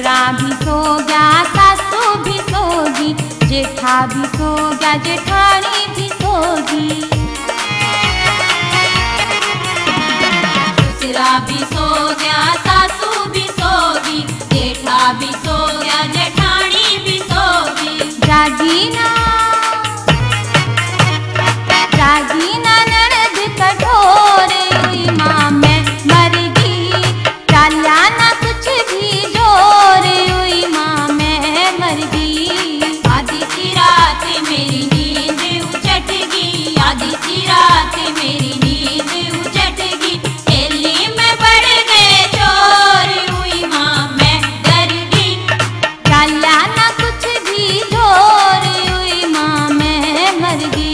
ससुरा भी सो गया, सासू भी सोगी, जेठा भी सो गया, जेठानी भी सोगी। ससुरा भी सो गया, सासू भी सोगी, जेठा भी सो गया, जेठानी भी सोगी। जागी ना ननद कठोर, हुई माँ मैं मर गई, चाल्या ना कुछ भी जोर, हुई माँ मैं मर गई। आधी सी रात मेरी नींद उचट गई, आधी सी रात मेरी नींद उचट गई, हेली में पड़ गए चोर, हुई माँ मैं डर गई। चाल्या ना कुछ भी जोर, हुई माँ मैं मर गई।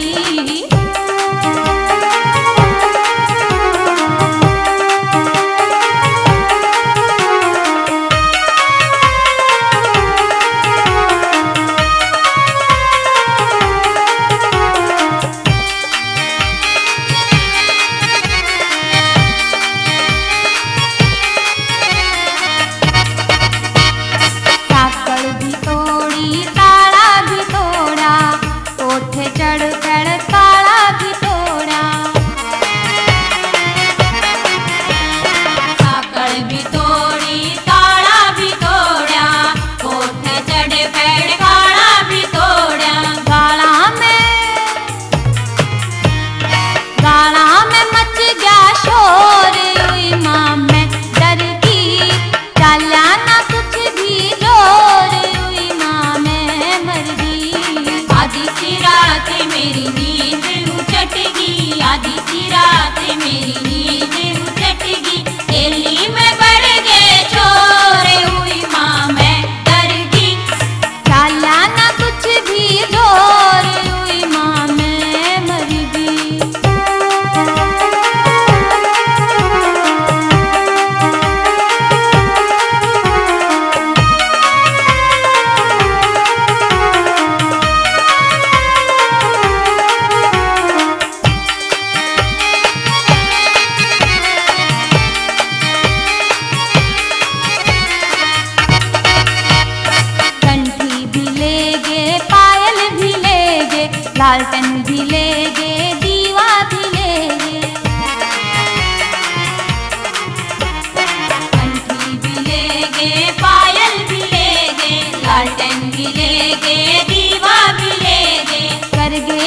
साकड़ भी तोड़ी, ताला भी तोड़ा, कोठे चढ़ कर ताला भी तोड़ा। साकड़ भी तोड़ी, ताला भी तोड़ा, कोठे चढ़ कर ताला भी तोड़ा। गाला में मच गया शोर, हुई माँ मैं डर गई, चाल्या ना कुछ भी जोर, हुई माँ मैं मर गई। आधी सी रात मेरी नींद उचट गई, आधी सी रात मेरी नींद उचट गई, हेली में पड़ गए चोर, हुई माँ मैं डर गई। चाल्या ना कुछ भी जोर, हुई माँ मैं मर गई। कंठी भी ले गे, पायल भी ले गे, लालटेन भी ले गे, दीवा भी ले गे। कंठी भी ले गए, पायल भी ले गए, लालटेन भी ले गए, दीवा भी ले गए। कर गे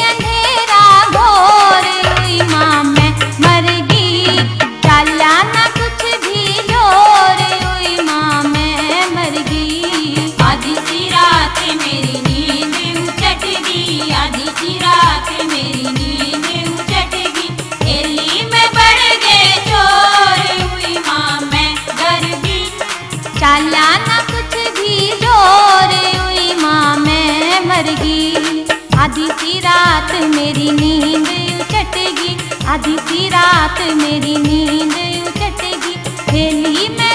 अंधेरा घोर, हुई माँ मैं मर गई, चाल्या ना कुछ भी जोर, हुई माँ मैं मर गई। आधी सी रात मेरी नींद उचट गई, आधी सी रात मेरी नींद उचट गई, हेली में पड़ गए चोर, हुई माँ मैं डर गई। चाल्या ना कुछ भी जोर, हुई माँ मैं मर गई। आधी सी रात मेरी नींद उचट गई, आधी सी रात मेरी नींद उचट गई, हेली में